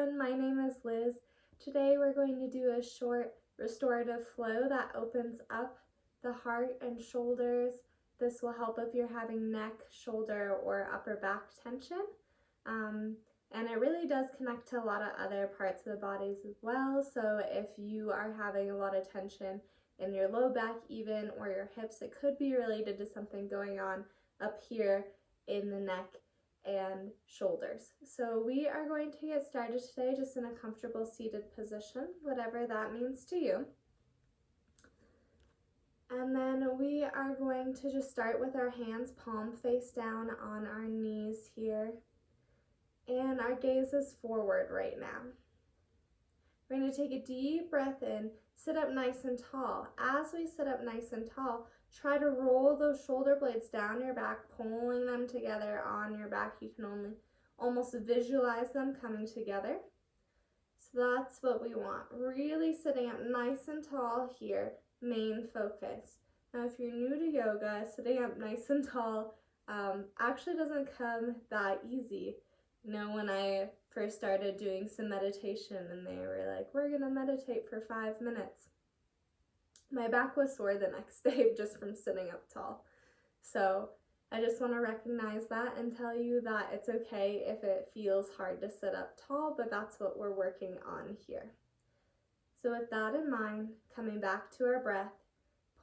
everyone, my name is Liz. Today we're going to do a short restorative flow that opens up the heart and shoulders. This will help if you're having neck, shoulder, or upper back tension. And it really does connect to a lot of other parts of the bodies as well. So if you are having a lot of tension in your low back even, or your hips, it could be related to something going on up here in the neck and shoulders. So we are going to get started today just in a comfortable seated position, whatever that means to you. And then we are going to just start with our hands palm face down on our knees here. And our gaze is forward right now. We're going to take a deep breath in, sit up nice and tall. As we sit up nice and tall, try to roll those shoulder blades down your back, pulling them together on your back. You can almost visualize them coming together. So that's what we want. Really sitting up nice and tall here, main focus. Now if you're new to yoga, sitting up nice and tall actually doesn't come that easy. You know, when I first started doing some meditation and they were like, we're gonna meditate for 5 minutes, my back was sore the next day just from sitting up tall. So I just want to recognize that and tell you that it's okay if it feels hard to sit up tall, but that's what we're working on here. So with that in mind, coming back to our breath,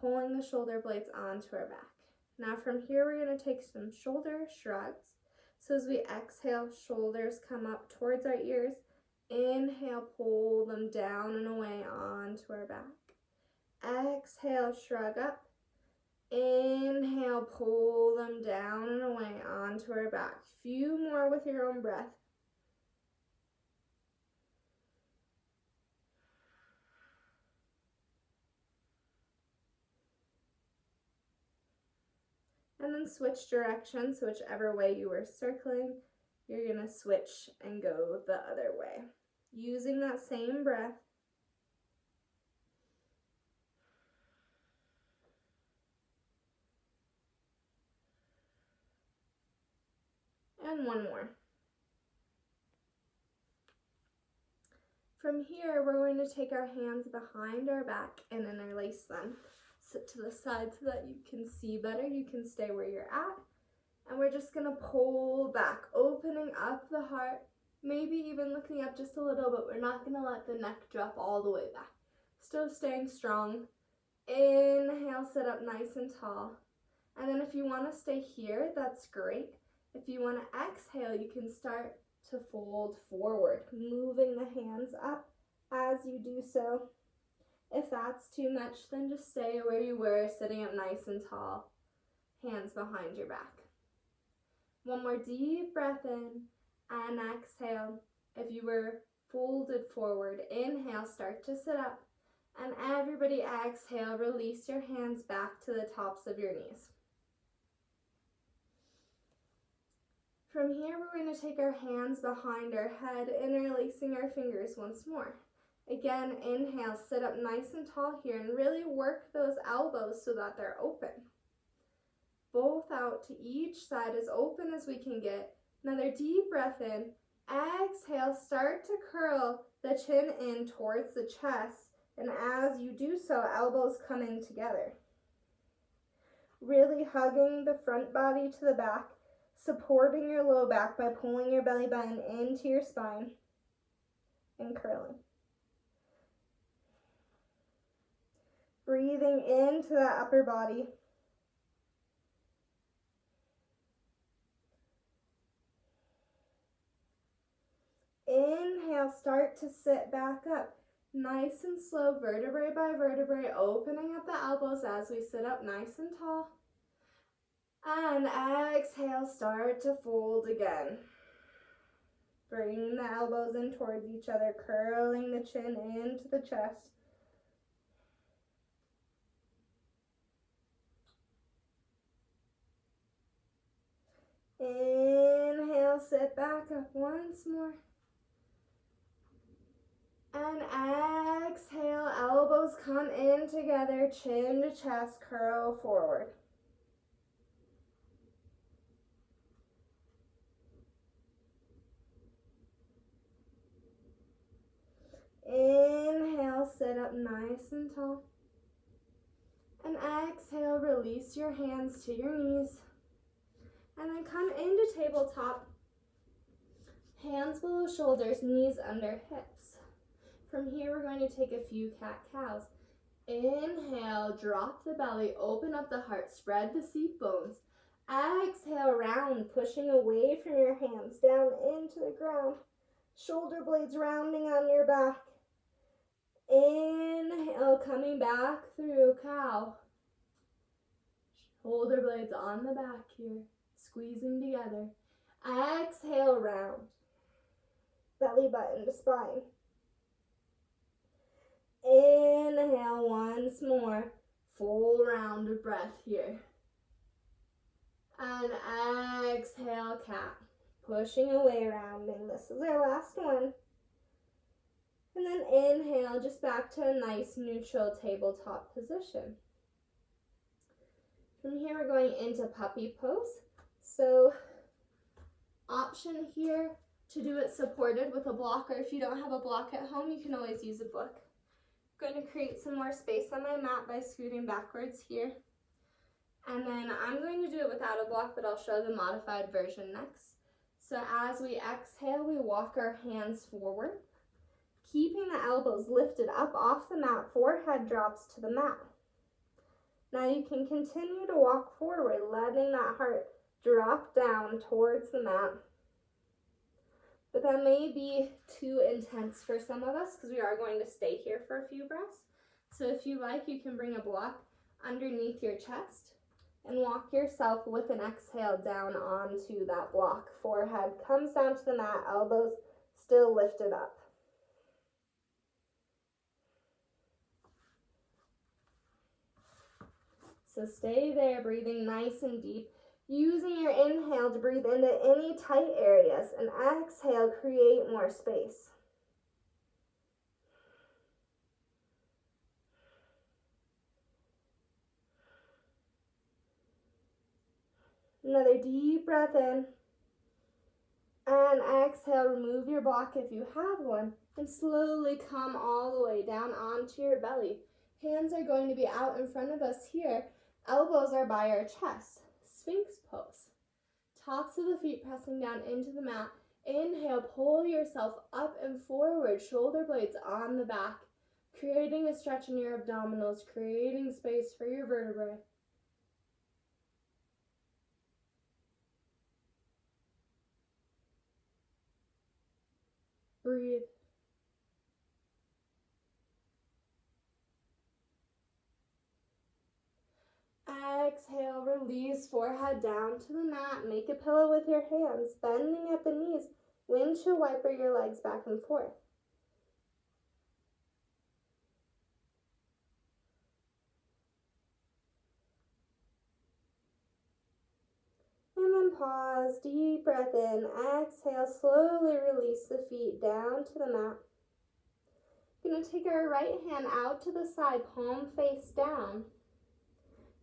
pulling the shoulder blades onto our back. Now from here, we're going to take some shoulder shrugs. So as we exhale, shoulders come up towards our ears. Inhale, pull them down and away onto our back. Exhale, shrug up. Inhale, pull them down and away onto our back. Few more with your own breath. And then switch directions, so whichever way you were circling, you're going to switch and go the other way. Using that same breath. And one more. From here, we're going to take our hands behind our back and interlace them. Sit to the side so that you can see better. You can stay where you're at. And we're just going to pull back, opening up the heart, maybe even looking up just a little, but we're not going to let the neck drop all the way back. Still staying strong. Inhale, sit up nice and tall. And then if you want to stay here, that's great. If you want to exhale, you can start to fold forward, moving the hands up as you do so. If that's too much, then just stay where you were, sitting up nice and tall, hands behind your back. One more deep breath in and exhale. If you were folded forward, inhale, start to sit up. And everybody exhale, release your hands back to the tops of your knees. From here, we're going to take our hands behind our head, interlacing our fingers once more. Again, inhale, sit up nice and tall here and really work those elbows so that they're open. Both out to each side, as open as we can get. Another deep breath in. Exhale, start to curl the chin in towards the chest. And as you do so, elbows coming together. Really hugging the front body to the back, supporting your low back by pulling your belly button into your spine and curling. Breathing into the upper body. Inhale, start to sit back up. Nice and slow, vertebrae by vertebrae, opening up the elbows as we sit up nice and tall. And exhale, start to fold again. Bringing the elbows in towards each other, curling the chin into the chest. Inhale, sit back up once more. And exhale, elbows come in together, chin to chest, curl forward. Inhale, sit up nice and tall. And exhale, release your hands to your knees. And then come into tabletop. Hands below shoulders, knees under hips. From here, we're going to take a few cat-cows. Inhale, drop the belly, open up the heart, spread the seat bones. Exhale, round, pushing away from your hands, down into the ground. Shoulder blades rounding on your back. Inhale, coming back through cow. Shoulder blades on the back here, squeezing together. Exhale, round. Belly button to spine. Inhale once more. Full round of breath here. And exhale, cat. Pushing away, rounding. This is our last one. And then inhale, just back to a nice neutral tabletop position. From here, we're going into puppy pose. So, option here to do it supported with a block, or if you don't have a block at home, you can always use a book. I'm going to create some more space on my mat by scooting backwards here. And then I'm going to do it without a block, but I'll show the modified version next. So as we exhale, we walk our hands forward, keeping the elbows lifted up off the mat, forehead drops to the mat. Now you can continue to walk forward, letting that heart drop down towards the mat. But that may be too intense for some of us because we are going to stay here for a few breaths. So if you like, you can bring a block underneath your chest and walk yourself with an exhale down onto that block. Forehead comes down to the mat, elbows still lifted up. So stay there, breathing nice and deep. Using your inhale to breathe into any tight areas, and exhale, create more space. Another deep breath in. And exhale, remove your block if you have one, and slowly come all the way down onto your belly. Hands are going to be out in front of us here. Elbows are by our chest. Sphinx pose. Tops of the feet pressing down into the mat. Inhale, pull yourself up and forward, shoulder blades on the back, creating a stretch in your abdominals, creating space for your vertebrae. Breathe. Exhale, release, forehead down to the mat. Make a pillow with your hands, bending at the knees. Windshield wiper your legs back and forth. And then pause, deep breath in. Exhale, slowly release the feet down to the mat. We're going to take our right hand out to the side, palm face down.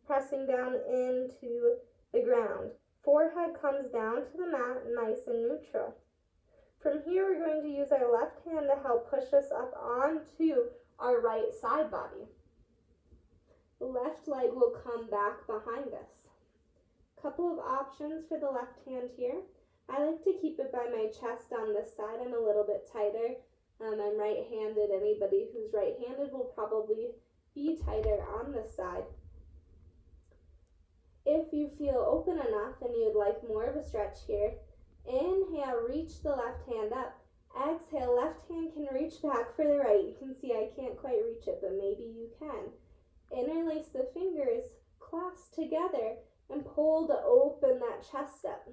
Pressing down into the ground. Forehead comes down to the mat, nice and neutral. From here, we're going to use our left hand to help push us up onto our right side body. The left leg will come back behind us. Couple of options for the left hand here. I like to keep it by my chest on this side. I'm a little bit tighter. I'm right-handed. Anybody who's right-handed will probably be tighter on this side. If you feel open enough and you'd like more of a stretch here, inhale, reach the left hand up. Exhale, left hand can reach back for the right. You can see I can't quite reach it, but maybe you can. Interlace the fingers, clasp together, and pull to open that chest up.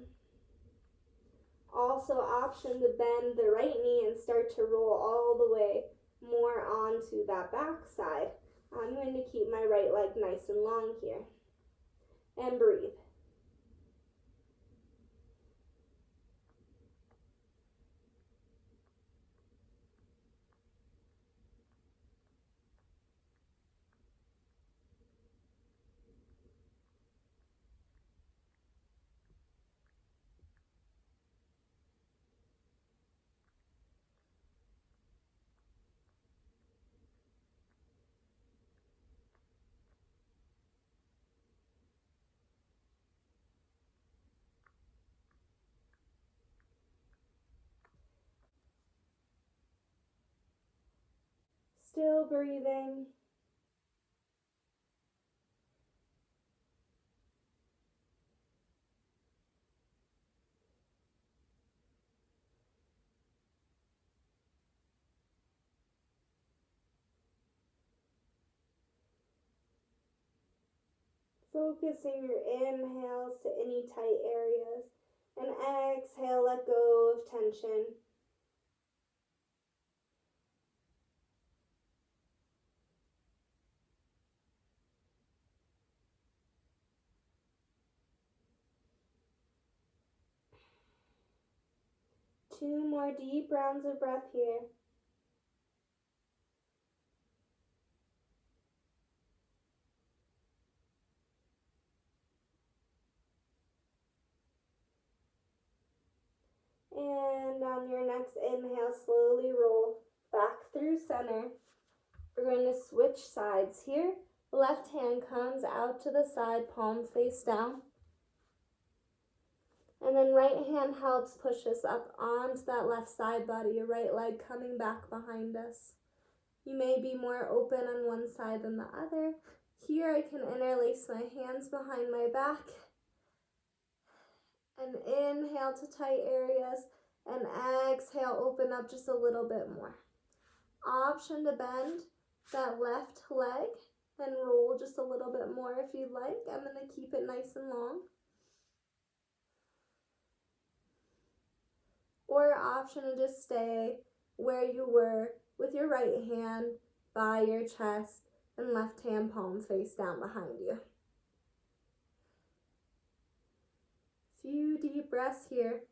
Also, option to bend the right knee and start to roll all the way more onto that back side. I'm going to keep my right leg nice and long here. And breathe. Still breathing. Focusing your inhales to any tight areas, and exhale, let go of tension. Two more deep rounds of breath here. And on your next inhale, slowly roll back through center. We're going to switch sides here. Left hand comes out to the side, palm face down. And then right hand helps push us up onto that left side body, your right leg coming back behind us. You may be more open on one side than the other. Here I can interlace my hands behind my back and inhale to tight areas and exhale, open up just a little bit more. Option to bend that left leg and roll just a little bit more if you'd like. I'm going to keep it nice and long. Or option to just stay where you were with your right hand by your chest and left hand palm face down behind you. Few deep breaths here.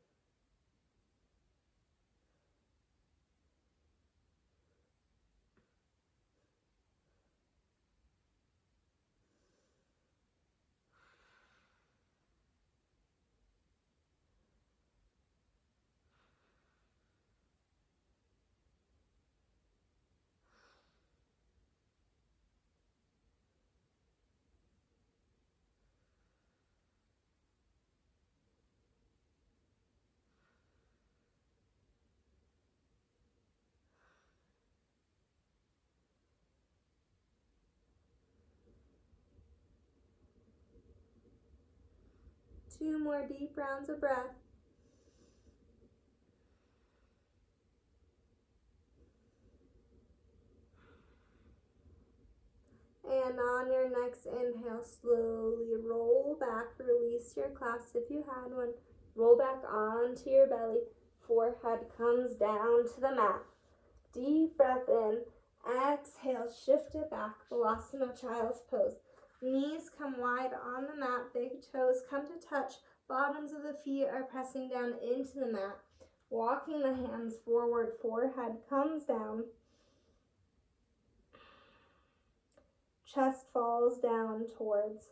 Two more deep rounds of breath. And on your next inhale, slowly roll back, release your clasp if you had one. Roll back onto your belly. Forehead comes down to the mat. Deep breath in. Exhale, shift it back. Balasana, child's pose. Knees come wide on the mat. Big toes come to touch. Bottoms of the feet are pressing down into the mat. Walking the hands forward. Forehead comes down. Chest falls down towards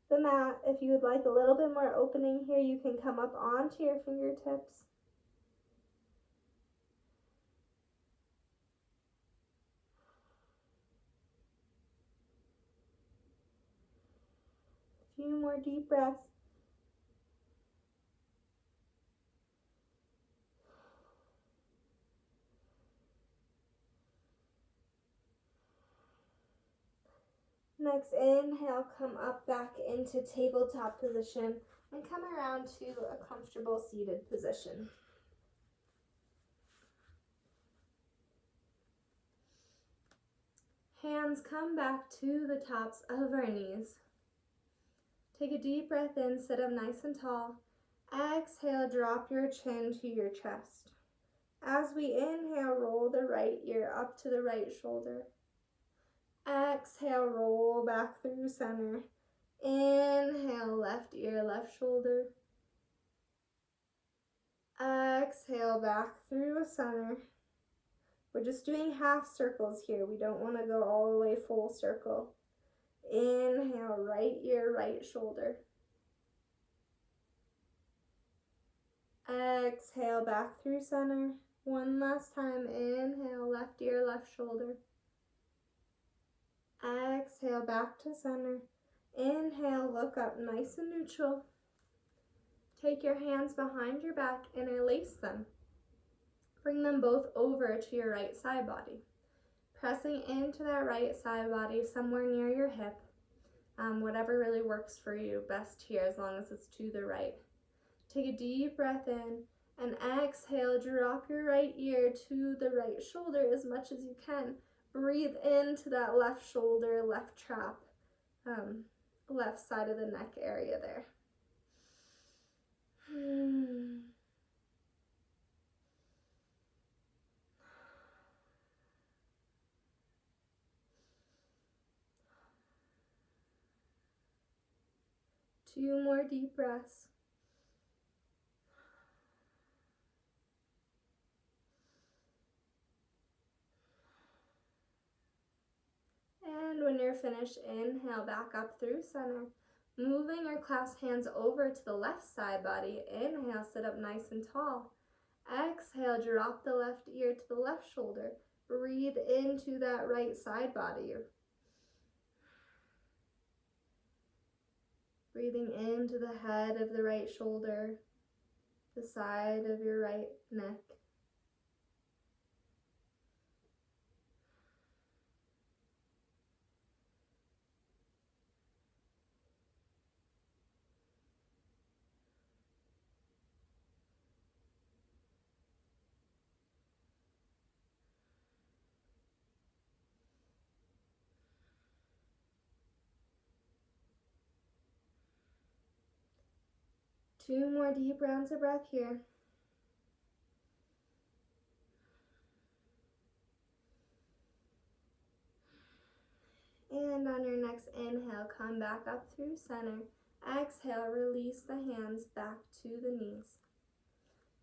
the mat. If you would like a little bit more opening here, you can come up onto your fingertips. A few more deep breaths. Next inhale, come up back into tabletop position and come around to a comfortable seated position. Hands come back to the tops of our knees. Take a deep breath in, sit up nice and tall. Exhale, drop your chin to your chest. As we inhale, roll the right ear up to the right shoulder. Exhale, roll back through center. Inhale, left ear, left shoulder. Exhale, back through center. We're just doing half circles here. We don't want to go all the way full circle. Inhale, right ear, right shoulder. Exhale, back through center. One last time. Inhale, left ear, left shoulder. Exhale, back to center. Inhale, look up, nice and neutral. Take your hands behind your back, interlace them. Bring them both over to your right side body. pressing into that right side body somewhere near your hip. Whatever really works for you best here, as long as it's to the right. Take a deep breath in and exhale. Drop your right ear to the right shoulder as much as you can. Breathe into that left shoulder, left trap, left side of the neck area there. 2 more deep breaths. And when you're finished, inhale back up through center. Moving your clasped hands over to the left side body. Inhale, sit up nice and tall. Exhale, drop the left ear to the left shoulder. Breathe into that right side body. Breathing into the head of the right shoulder, the side of your right neck. Two more deep rounds of breath here. And on your next inhale, come back up through center. Exhale, release the hands back to the knees.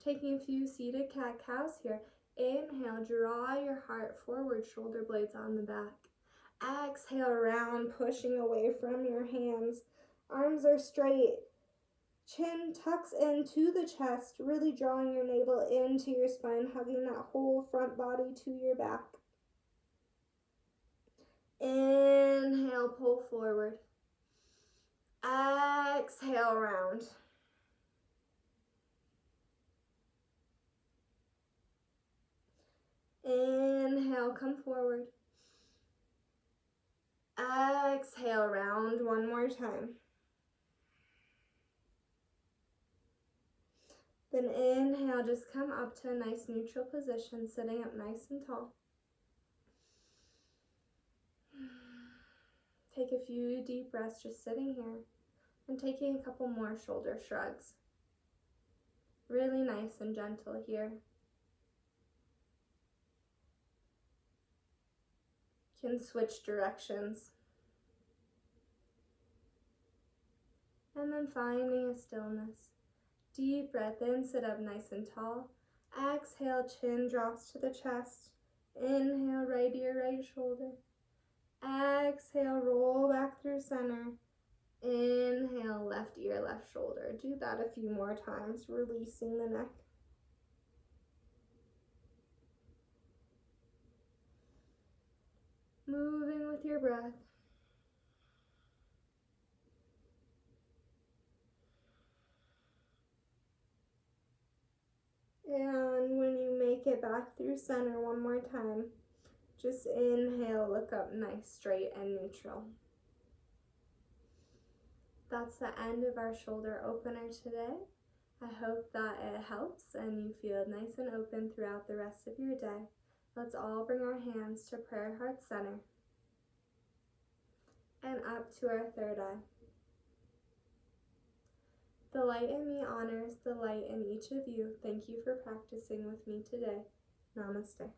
Taking a few seated cat-cows here. Inhale, draw your heart forward, shoulder blades on the back. Exhale, round, pushing away from your hands. Arms are straight. Chin tucks into the chest, really drawing your navel into your spine, hugging that whole front body to your back. Inhale, pull forward. Exhale, round. Inhale, come forward. Exhale, round one more time. Then inhale, just come up to a nice neutral position, sitting up nice and tall. Take a few deep breaths just sitting here and taking a couple more shoulder shrugs. Really nice and gentle here. You can switch directions. And then finding a stillness. Deep breath in, sit up nice and tall. Exhale, chin drops to the chest. Inhale, right ear, right shoulder. Exhale, roll back through center. Inhale, left ear, left shoulder. Do that a few more times, releasing the neck. Moving with your breath. And when you make it back through center one more time, just inhale, look up nice, straight, and neutral. That's the end of our shoulder opener today. I hope that it helps and you feel nice and open throughout the rest of your day. Let's all bring our hands to prayer heart center and up to our third eye. The light in me honors the light in each of you. Thank you for practicing with me today. Namaste.